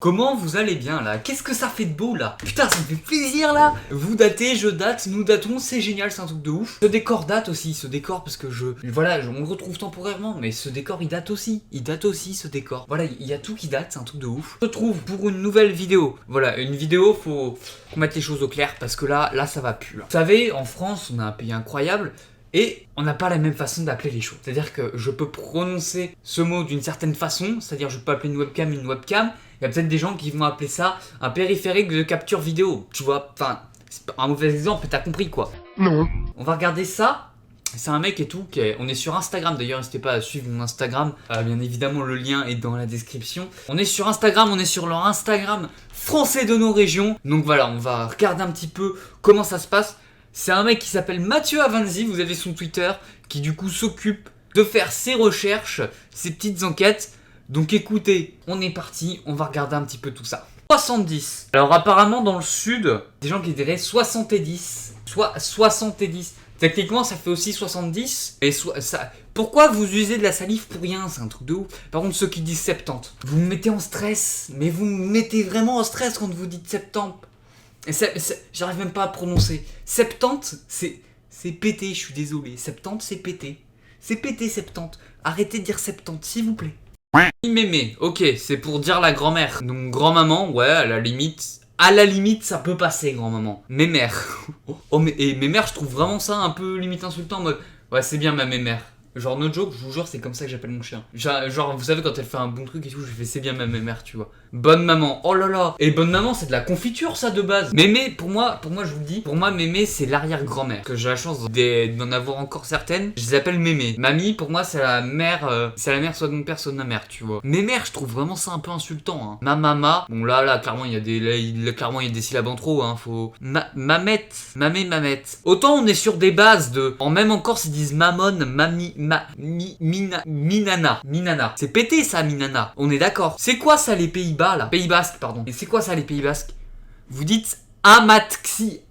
Comment vous allez bien là? Qu'est-ce que ça fait de beau là? Putain, ça me fait plaisir là! Vous datez, je date, nous datons, c'est génial, c'est un truc de ouf. Ce décor date aussi, ce décor parce que on le retrouve temporairement, mais ce décor il date aussi ce décor. Voilà, il y a tout qui date, c'est un truc de ouf. Je retrouve pour une nouvelle vidéo. Voilà, une vidéo, faut mettre les choses au clair parce que là ça va plus. Là. Vous savez, en France, on a un pays incroyable. Et on n'a pas la même façon d'appeler les choses. C'est-à-dire que je peux prononcer ce mot d'une certaine façon, c'est-à-dire je peux appeler une webcam. Il y a peut-être des gens qui vont appeler ça un périphérique de capture vidéo. Tu vois, enfin, c'est un mauvais exemple, mais t'as compris quoi. Non. On va regarder ça. C'est un mec et tout, on est sur Instagram d'ailleurs, n'hésitez pas à suivre mon Instagram, bien évidemment le lien est dans la description. On est sur Instagram, on est sur leur Instagram français de nos régions. Donc voilà, on va regarder un petit peu comment ça se passe. C'est un mec qui s'appelle Mathieu Avanzi, vous avez son Twitter, qui du coup s'occupe de faire ses recherches, ses petites enquêtes. Donc écoutez, on est parti, on va regarder un petit peu tout ça. 70. Alors apparemment dans le sud, des gens qui diraient 70. Soit 70. Techniquement ça fait aussi 70. Et ça... Pourquoi vous usez de la salive pour rien? C'est un truc de ouf. Par contre ceux qui disent 70, vous me mettez en stress. Mais vous me mettez vraiment en stress quand vous dites 70. J'arrive même pas à prononcer. 70, c'est pété, je suis désolé. 70, c'est pété. C'est pété 70. Arrêtez de dire 70, s'il vous plaît. Mémé, ok, c'est pour dire la grand-mère. Donc grand-maman, ouais, à la limite, ça peut passer, grand-maman. Mémère. Oh, et mémère, je trouve vraiment ça un peu limite insultant en mode, ouais, c'est bien ma mémère. Genre, no joke, je vous jure, c'est comme ça que j'appelle mon chien. Genre, vous savez, quand elle fait un bon truc et tout, je fais c'est bien ma mère, tu vois. Bonne maman, oh là là. Et bonne maman, c'est de la confiture, ça, de base. Mémé, pour moi, je vous le dis, pour moi, mémé, c'est l'arrière-grand-mère. Que j'ai la chance d'en avoir encore certaines. Je les appelle mémé. Mamie, pour moi, c'est la mère soit de mon père, soit de ma mère, tu vois. Mémère, je trouve vraiment ça un peu insultant, hein. Ma mama, bon, là, clairement, il y a des syllabes en trop, hein. Faut. Mamette. Autant on est sur des bases de. Même encore, s'ils disent mamon, mami. Minana. C'est pété ça, Minana. On est d'accord. C'est quoi ça les Pays-Bas là? Pays Basque, pardon. Et c'est quoi ça les Pays Basques? Vous dites Amaxi.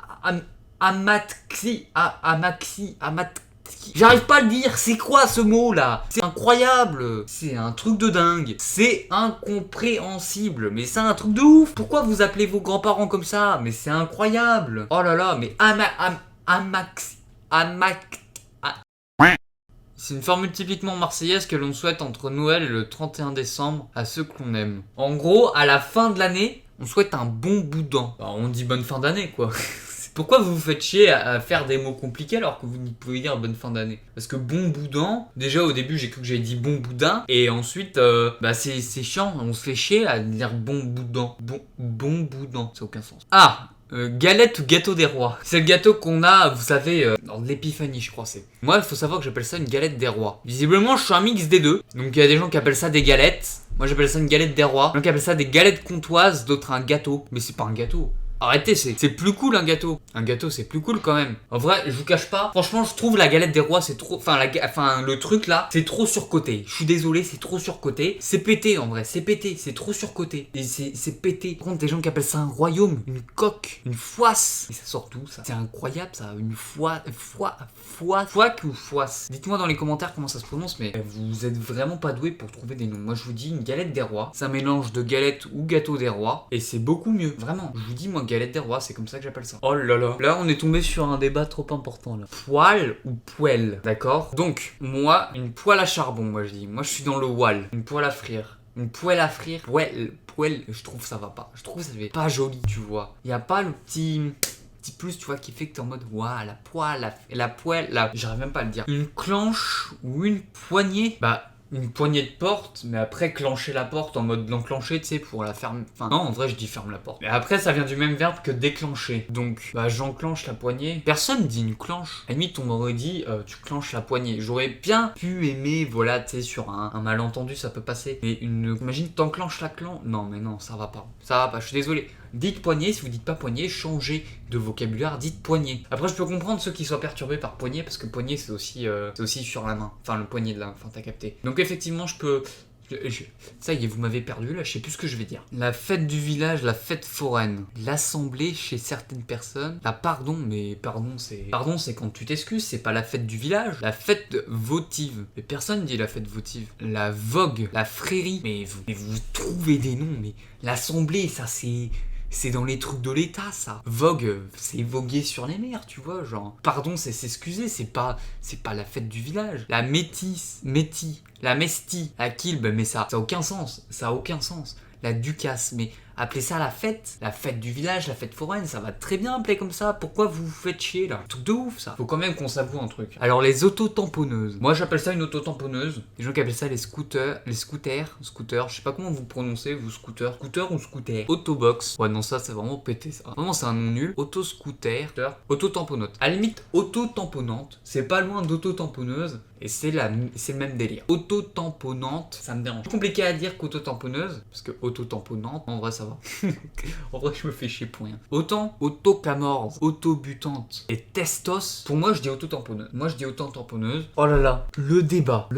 J'arrive pas à le dire. C'est quoi ce mot là? C'est incroyable. C'est un truc de dingue. C'est incompréhensible. Mais c'est un truc de ouf. Pourquoi vous appelez vos grands-parents comme ça? Mais c'est incroyable. Oh là là, mais c'est une formule typiquement marseillaise que l'on souhaite entre Noël et le 31 décembre à ceux que l'on aime. En gros, à la fin de l'année, on souhaite un bon boudin. Alors, on dit bonne fin d'année, quoi. Pourquoi vous vous faites chier à faire des mots compliqués alors que vous pouvez dire bonne fin d'année? Parce que bon boudin, déjà au début j'ai cru que j'avais dit bon boudin, et ensuite c'est chiant, on se fait chier à dire bon boudin. Bon boudin, ça n'a aucun sens. Ah, galette ou gâteau des rois. C'est le gâteau qu'on a, vous savez, dans l'épiphanie, je crois c'est. Moi, il faut savoir que j'appelle ça une galette des rois. Visiblement, je suis un mix des deux. Donc il y a des gens qui appellent ça des galettes. Moi, j'appelle ça une galette des rois. Des gens qui appellent ça des galettes comtoises, d'autres un gâteau. Mais c'est pas un gâteau. Arrêtez, c'est plus cool un gâteau. Un gâteau, c'est plus cool quand même. En vrai, je vous cache pas. Franchement, je trouve la galette des rois, c'est trop. Enfin, le truc là, c'est trop surcoté. Je suis désolé, c'est trop surcoté. C'est pété en vrai, c'est pété, c'est trop surcoté. Et c'est pété. Par contre, des gens qui appellent ça un royaume, une coque, une foisse. Et ça sort d'où ça? C'est incroyable ça, une foisse ou foisse. Dites-moi dans les commentaires comment ça se prononce, mais vous êtes vraiment pas doués pour trouver des noms. Moi, je vous dis une galette des rois. C'est un mélange de galette ou gâteau des rois. Et c'est beaucoup mieux, vraiment. Je vous dis, moi, galette des rois, c'est comme ça que j'appelle ça. Oh là là. Là, on est tombé sur un débat trop important là. Poêle ou poêle, d'accord? Donc, moi, une poêle à charbon, moi je dis. Moi, je suis dans le wall. Une poêle à frire. Une poêle à frire. Poêle, je trouve ça va pas. Je trouve ça fait pas joli, tu vois. Y a pas le petit plus, tu vois, qui fait que t'es en mode ouah, la poêle, j'arrive même pas à le dire. Une clenche ou une poignée? Bah, une poignée de porte, mais après clencher la porte en mode l'enclencher, tu sais, pour la fermer. Enfin, non, en vrai, je dis ferme la porte. Mais après, ça vient du même verbe que déclencher. Donc, bah, j'enclenche la poignée. Personne dit une clenche. À la limite, on m'aurait dit, tu clenches la poignée. J'aurais bien pu aimer, voilà, tu sais, sur un malentendu, ça peut passer. Mais imagine, t'enclenches la clenche. Non, mais non, ça va pas. Ça va pas, je suis désolé. Dites poignée, si vous dites pas poignée, changez de vocabulaire, dites poignée. Après, je peux comprendre ceux qui soient perturbés par poignée, parce que poignée, c'est aussi sur la main. Enfin, le poignet de la main, enfin, t'as capté. Donc, effectivement, je peux Ça y est, vous m'avez perdu là, je sais plus ce que je vais dire. La fête du village, la fête foraine. L'assemblée chez certaines personnes. La pardon, mais pardon c'est quand tu t'excuses, c'est pas la fête du village. La fête votive. Mais personne dit la fête votive. La vogue, la frérie. Mais vous trouvez des noms, mais l'assemblée, ça c'est dans les trucs de l'État, ça. Vogue, c'est voguer sur les mers, tu vois, genre. Pardon, c'est s'excuser, c'est pas la fête du village. La la mesti, la kilbe, mais ça a aucun sens, ça a aucun sens. La ducasse, mais appelez ça la fête du village, la fête foraine, ça va très bien appeler comme ça. Pourquoi vous vous faites chier là? Truc de ouf ça. Faut quand même qu'on s'avoue un truc. Alors les auto-tamponneuses. Moi j'appelle ça une auto-tamponneuse. Les gens qui appellent ça les scooters, je sais pas comment vous prononcez, vous scooter ou scooter. Autobox. Ouais non ça c'est vraiment pété ça. Vraiment c'est un nom nul. Auto-scooter, auto-tamponnote. À la limite auto-tamponnante, c'est pas loin d'auto-tamponneuse. Et c'est le même délire. Auto-tamponnante, ça me dérange. C'est compliqué à dire qu'auto-tamponneuse, parce que auto-tamponnante, en vrai ça va. En vrai je me fais chier pour rien. Autant auto-camorze, auto-butante et testos, pour moi je dis auto-tamponneuse. Moi je dis auto-tamponneuse. Oh là là, le débat,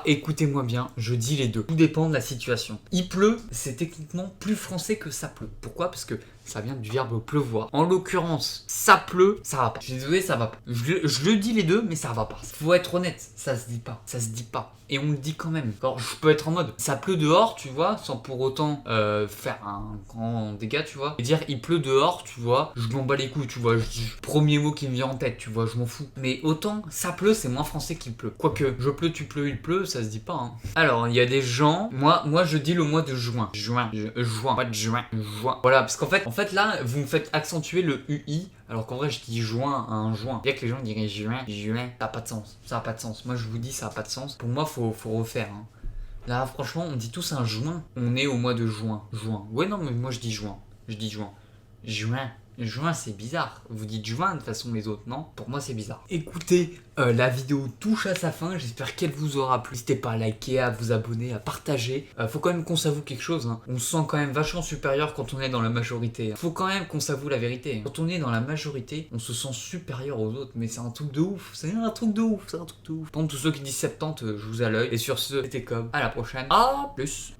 écoutez-moi bien, je dis les deux. Tout dépend de la situation. Il pleut, c'est techniquement plus français que ça pleut. Pourquoi? Parce que ça vient du verbe pleuvoir. En l'occurrence, ça pleut, ça va pas. Je suis désolé, ça va pas. Je le dis les deux, mais ça va pas. Faut être honnête, ça se dit pas. Ça se dit pas. Et on le dit quand même. Alors, je peux être en mode, ça pleut dehors, tu vois, sans pour autant faire un grand dégât, tu vois. Et dire, il pleut dehors, tu vois, je m'en bats les couilles, tu vois. Premier mot qui me vient en tête, tu vois, je m'en fous. Mais autant, ça pleut, c'est moins français qu'il pleut. Quoique, je pleut, tu pleut, il pleut, ça se dit pas, hein. Alors, il y a des gens, moi je dis le mois de juin. Juin. Mois de juin. Voilà, parce qu'en fait là, vous me faites accentuer le UI, alors qu'en vrai je dis juin à un juin. Bien que les gens diraient juin, ça a pas de sens. Ça a pas de sens. Moi je vous dis ça a pas de sens. Pour moi faut refaire, hein. Là franchement on dit tous un juin. On est au mois de juin. Ouais non mais moi je dis juin. Juin c'est bizarre. Vous dites juin de toute façon les autres, non? Pour moi c'est bizarre. Écoutez, la vidéo touche à sa fin, j'espère qu'elle vous aura plu. N'hésitez pas à liker, à vous abonner, à partager. Faut quand même qu'on s'avoue quelque chose, hein. On se sent quand même vachement supérieur quand on est dans la majorité, hein. Faut quand même qu'on s'avoue la vérité, hein. Quand on est dans la majorité, on se sent supérieur aux autres, mais c'est un truc de ouf. Pour tous ceux qui disent 70, je vous à l'œil. Et sur ce, c'était comme, à la prochaine. À plus.